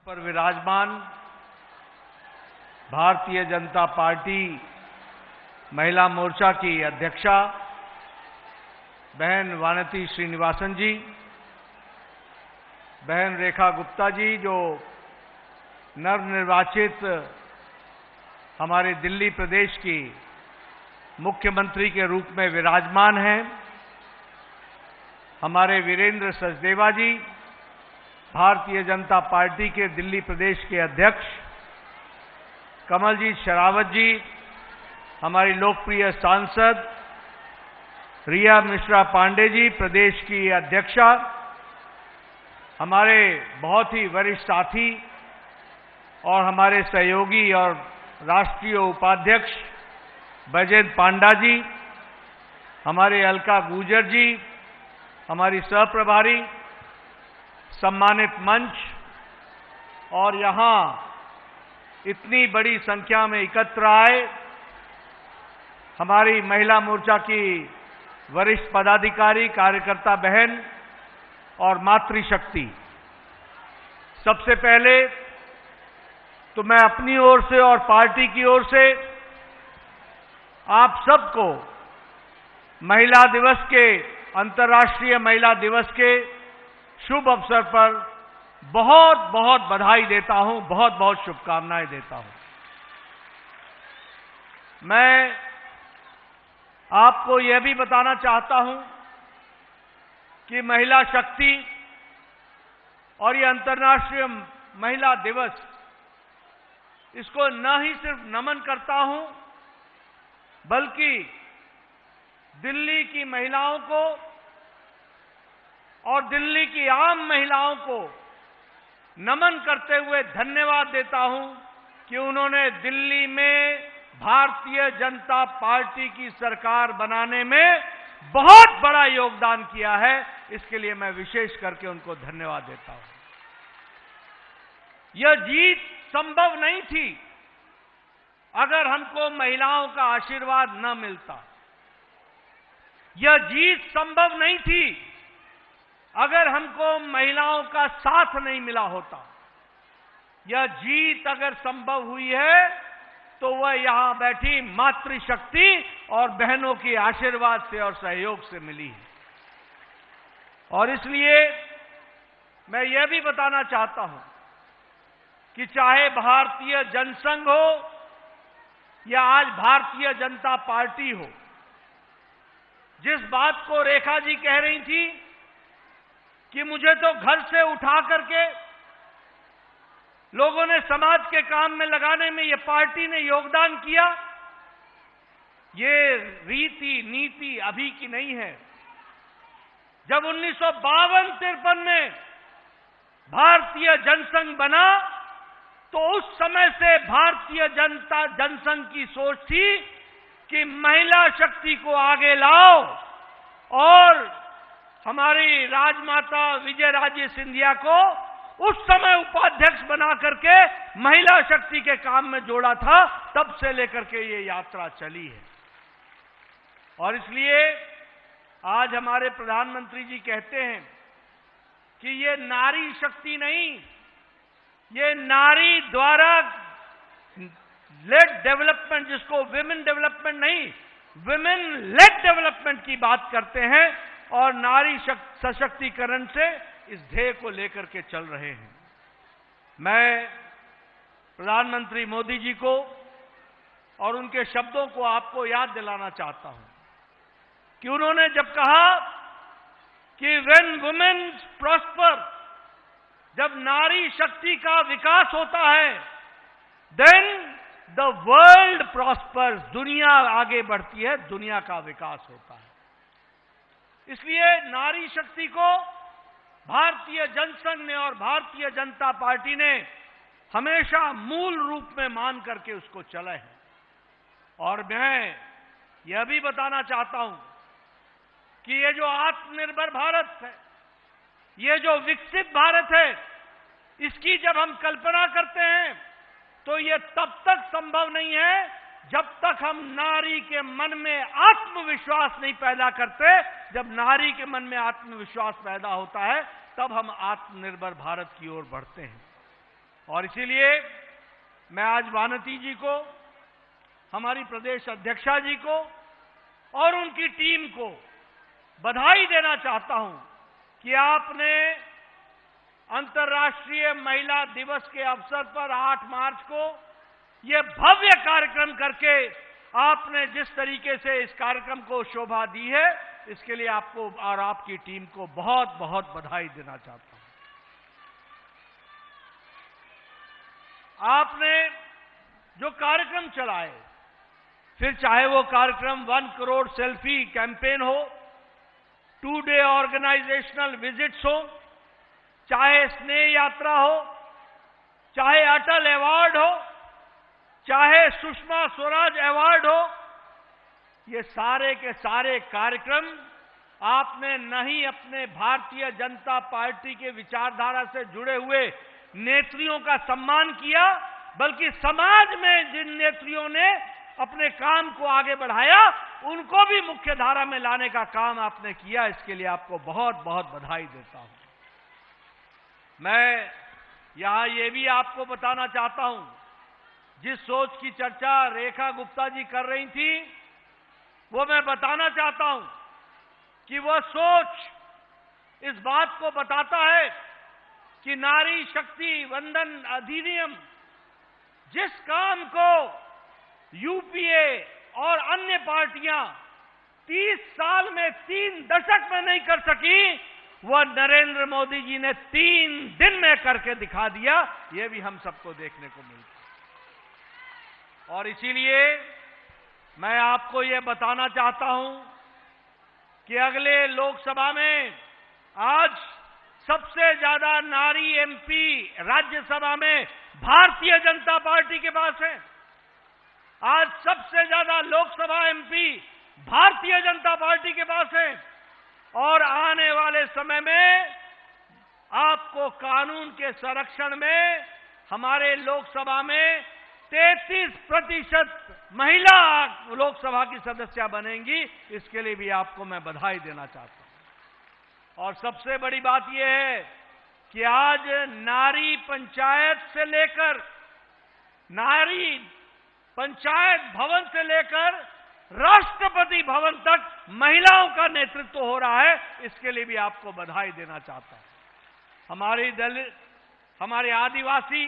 पर विराजमान भारतीय जनता पार्टी महिला मोर्चा की अध्यक्षा बहन वानती श्रीनिवासन जी, बहन रेखा गुप्ता जी जो नवनिर्वाचित हमारे दिल्ली प्रदेश की मुख्यमंत्री के रूप में विराजमान हैं, हमारे वीरेंद्र सचदेवा जी भारतीय जनता पार्टी के दिल्ली प्रदेश के अध्यक्ष, कमलजीत शेरावत जी हमारी लोकप्रिय सांसद, रिया मिश्रा पांडे जी प्रदेश की अध्यक्षा, हमारे बहुत ही वरिष्ठ साथी और हमारे सहयोगी और राष्ट्रीय उपाध्यक्ष बैजयंत पांडा जी, हमारे अलका गुर्जर जी, हमारी सहप्रभारी, सम्मानित मंच और यहां इतनी बड़ी संख्या में एकत्र आए हमारी महिला मोर्चा की वरिष्ठ पदाधिकारी, कार्यकर्ता बहन और मातृशक्ति। सबसे पहले तो मैं अपनी ओर से और पार्टी की ओर से आप सबको महिला दिवस के, अंतर्राष्ट्रीय महिला दिवस के शुभ अवसर पर बहुत बहुत बधाई देता हूं, बहुत बहुत शुभकामनाएं देता हूं। मैं आपको यह भी बताना चाहता हूं कि महिला शक्ति और ये अंतर्राष्ट्रीय महिला दिवस, इसको न ही सिर्फ नमन करता हूं बल्कि दिल्ली की महिलाओं को और दिल्ली की आम महिलाओं को नमन करते हुए धन्यवाद देता हूं कि उन्होंने दिल्ली में भारतीय जनता पार्टी की सरकार बनाने में बहुत बड़ा योगदान किया है। इसके लिए मैं विशेष करके उनको धन्यवाद देता हूं। यह जीत संभव नहीं थी अगर हमको महिलाओं का आशीर्वाद न मिलता। यह जीत संभव नहीं थी अगर हमको महिलाओं का साथ नहीं मिला होता। यह जीत अगर संभव हुई है तो वह यहां बैठी मातृशक्ति और बहनों के आशीर्वाद से और सहयोग से मिली है। और इसलिए मैं यह भी बताना चाहता हूं कि चाहे भारतीय जनसंघ हो या आज भारतीय जनता पार्टी हो, जिस बात को रेखा जी कह रही थी कि मुझे तो घर से उठा करके लोगों ने समाज के काम में लगाने में ये पार्टी ने योगदान किया, ये रीति नीति अभी की नहीं है। जब 1952-53 में भारतीय जनसंघ बना तो उस समय से भारतीय जनसंघ की सोच थी कि महिला शक्ति को आगे लाओ और हमारी राजमाता विजयराजे सिंधिया को उस समय उपाध्यक्ष बना करके महिला शक्ति के काम में जोड़ा था। तब से लेकर के ये यात्रा चली है। और इसलिए आज हमारे प्रधानमंत्री जी कहते हैं कि ये नारी शक्ति नहीं, ये नारी द्वारा लेड डेवलपमेंट, जिसको विमेन डेवलपमेंट नहीं, विमेन लेड डेवलपमेंट की बात करते हैं और नारी सशक्तिकरण से इस ध्येय को लेकर के चल रहे हैं। मैं प्रधानमंत्री मोदी जी को और उनके शब्दों को आपको याद दिलाना चाहता हूं कि उन्होंने जब कहा कि व्हेन वुमेन प्रॉस्पर, जब नारी शक्ति का विकास होता है, देन द वर्ल्ड प्रॉस्पर्स, दुनिया आगे बढ़ती है, दुनिया का विकास होता है। इसलिए नारी शक्ति को भारतीय जनसंघ ने और भारतीय जनता पार्टी ने हमेशा मूल रूप में मान करके उसको चले हैं। और मैं यह भी बताना चाहता हूं कि ये जो आत्मनिर्भर भारत है, ये जो विकसित भारत है, इसकी जब हम कल्पना करते हैं तो ये तब तक संभव नहीं है जब तक हम नारी के मन में आत्मविश्वास नहीं पैदा करते। जब नारी के मन में आत्मविश्वास पैदा होता है तब हम आत्मनिर्भर भारत की ओर बढ़ते हैं। और इसीलिए मैं आज वानती जी को, हमारी प्रदेश अध्यक्षा जी को और उनकी टीम को बधाई देना चाहता हूं कि आपने अंतर्राष्ट्रीय महिला दिवस के अवसर पर 8 मार्च को यह भव्य कार्यक्रम करके आपने जिस तरीके से इस कार्यक्रम को शोभा दी है, इसके लिए आपको और आपकी टीम को बहुत बहुत बधाई देना चाहता हूं। आपने जो कार्यक्रम चलाए, फिर चाहे वो कार्यक्रम 1 करोड़ सेल्फी कैंपेन हो, 2 डे ऑर्गेनाइजेशनल विजिट्स हो, चाहे स्नेह यात्रा हो, चाहे अटल अवार्ड हो, चाहे सुषमा स्वराज अवार्ड हो, ये सारे के सारे कार्यक्रम आपने नहीं अपने भारतीय जनता पार्टी के विचारधारा से जुड़े हुए नेत्रियों का सम्मान किया, बल्कि समाज में जिन नेत्रियों ने अपने काम को आगे बढ़ाया, उनको भी मुख्य धारा में लाने का काम आपने किया। इसके लिए आपको बहुत बहुत बधाई देता हूं। मैं यहां ये भी आपको बताना चाहता हूं, जिस सोच की चर्चा रेखा गुप्ता जी कर रही थी, वो मैं बताना चाहता हूं कि वह सोच इस बात को बताता है कि नारी शक्ति वंदन अधिनियम जिस काम को यूपीए और अन्य पार्टियां 30 साल में 3 दशक में नहीं कर सकी, वह नरेंद्र मोदी जी ने 3 दिन में करके दिखा दिया। यह भी हम सबको देखने को मिलता। और इसीलिए मैं आपको यह बताना चाहता हूं कि अगले लोकसभा में आज सबसे ज्यादा नारी एमपी राज्यसभा में भारतीय जनता पार्टी के पास है। आज सबसे ज्यादा लोकसभा एमपी भारतीय जनता पार्टी के पास है। और आने वाले समय में आपको कानून के संरक्षण में हमारे लोकसभा में 33% महिला लोकसभा की सदस्य बनेंगी। इसके लिए भी आपको मैं बधाई देना चाहता हूं। और सबसे बड़ी बात यह है कि आज नारी पंचायत से लेकर, नारी पंचायत भवन से लेकर राष्ट्रपति भवन तक महिलाओं का नेतृत्व हो रहा है। इसके लिए भी आपको बधाई देना चाहता हूं। हमारी दलित, हमारे आदिवासी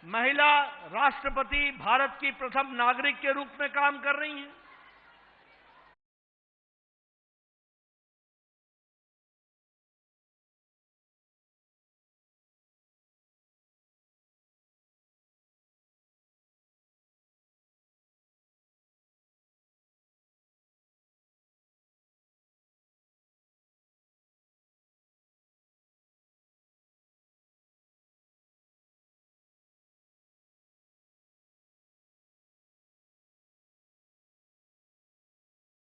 महिला राष्ट्रपति भारत की प्रथम नागरिक के रूप में काम कर रही हैं।